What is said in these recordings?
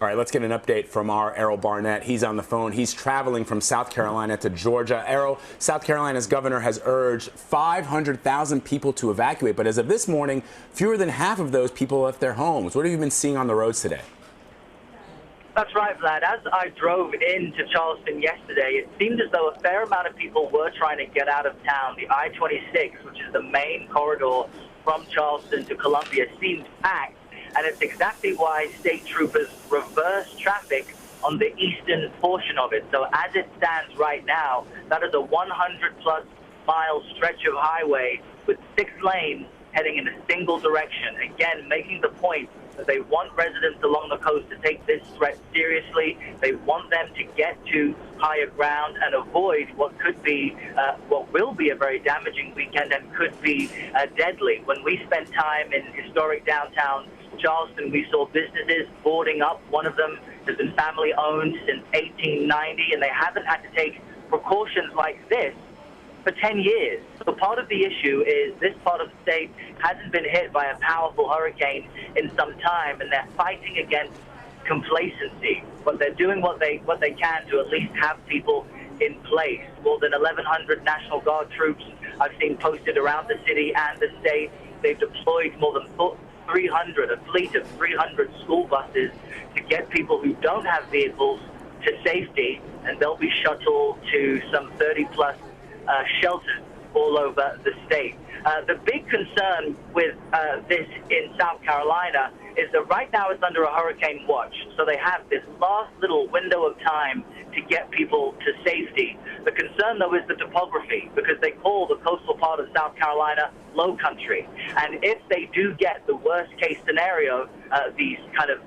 All right, let's get an update from our Errol Barnett. He's on the phone. He's traveling from South Carolina to Georgia. Errol, South Carolina's governor has urged 500,000 people to evacuate, but as of this morning, fewer than half of those people left their homes. What have you been seeing on the roads today? That's right, Vlad. As I drove into Charleston yesterday, it seemed as though a fair amount of people were trying to get out of town. The I-26, which is the main corridor from Charleston to Columbia, seemed packed. And it's exactly why state troopers reverse traffic on the eastern portion of it. So as it stands right now, that is a 100-plus mile stretch of highway with 6 lanes heading in a single direction. Again, making the point that they want residents along the coast to take this threat seriously. They want them to get to higher ground and avoid what could be, what will be a very damaging weekend and could be deadly. When we spent time in historic downtown Charleston, we saw businesses boarding up. One of them has been family-owned since 1890, and they haven't had to take precautions like this for 10 years. So part of the issue is this part of the state hasn't been hit by a powerful hurricane in some time, and they're fighting against complacency. But they're doing what they can to at least have people in place. More than 1,100 National Guard troops I've seen posted around the city and the state. They've deployed more than 300, a fleet of 300 school buses to get people who don't have vehicles to safety, and they'll be shuttled to some 30-plus shelters all over the state. The big concern with this in South Carolina is that right now it's under a hurricane watch. So they have this last little window of time to get people to safety. The concern, though, is the topography, because they call the coastal part of South Carolina low country. And if they do get the worst case scenario, these kind of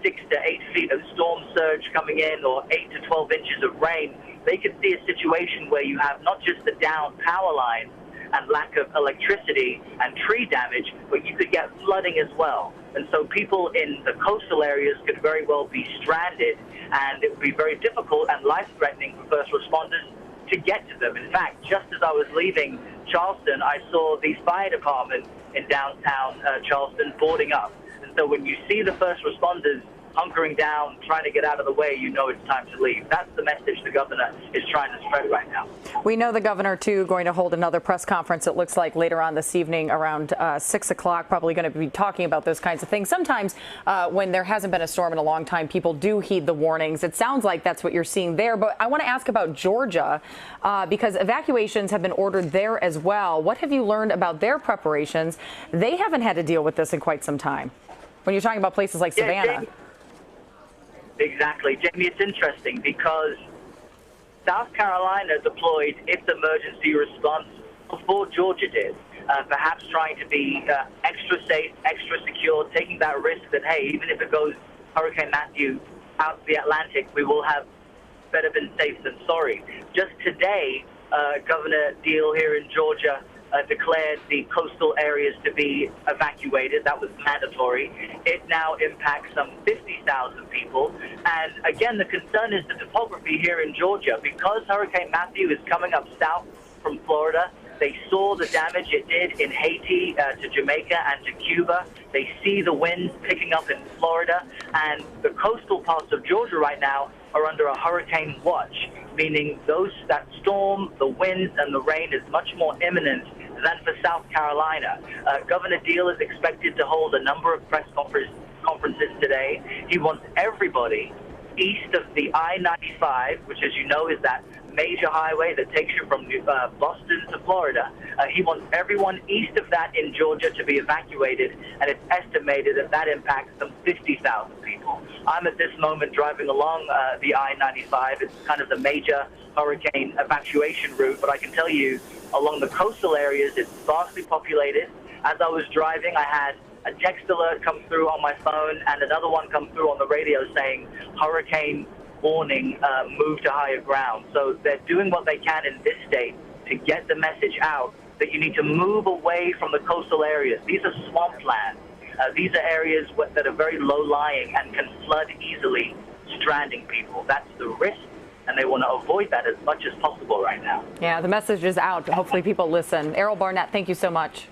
6 to 8 feet of storm surge coming in or 8 to 12 inches of rain, they could see a situation where you have not just the down power lines and lack of electricity and tree damage, but you could get flooding as well. And so people in the coastal areas could very well be stranded, and it would be very difficult and life-threatening for first responders to get to them. In fact, just as I was leaving Charleston, I saw the fire department in downtown Charleston boarding up. And so when you see the first responders hunkering down, trying to get out of the way, you know it's time to leave. That's the message the governor is trying to spread right now. We know the governor, too, going to hold another press conference, it looks like, later on this evening around 6 o'clock, probably going to be talking about those kinds of things. Sometimes when there hasn't been a storm in a long time, people do heed the warnings. It sounds like that's what you're seeing there. But I want to ask about Georgia, because evacuations have been ordered there as well. What have you learned about their preparations? They haven't had to deal with this in quite some time. When you're talking about places like Savannah. Exactly. Jamie, it's interesting because South Carolina deployed its emergency response before Georgia did, perhaps trying to be extra safe, extra secure, taking that risk that, hey, even if it goes Hurricane Matthew out to the Atlantic, we will have better been safe than sorry. Just today, Governor Deal here in Georgia declared the coastal areas to be evacuated. That was mandatory. It now impacts some 50,000 people. And again, the concern is the topography here in Georgia. Because Hurricane Matthew is coming up south from Florida, they saw the damage it did in Haiti, to Jamaica, and to Cuba. They see the winds picking up in Florida. And the coastal parts of Georgia right now are under a hurricane watch, meaning that storm, the winds, and the rain is much more imminent than for South Carolina. Governor Deal is expected to hold a number of press conferences today. He wants everybody east of the I-95, which, as you know, is that major highway that takes you from Boston to Florida. He wants everyone east of that in Georgia to be evacuated, and it's estimated that that impacts some 50,000 people. I'm at this moment driving along the I-95. It's kind of the major hurricane evacuation route, but I can tell you, along the coastal areas, it's sparsely populated. As I was driving, I had a text alert come through on my phone and another one come through on the radio saying hurricane warning, move to higher ground. So they're doing what they can in this state to get the message out that you need to move away from the coastal areas. These are swampland. These are areas that are very low-lying and can flood easily, stranding people. That's the risk, and they want to avoid that as much as possible right now. Yeah, the message is out. Hopefully people listen. Errol Barnett, thank you so much.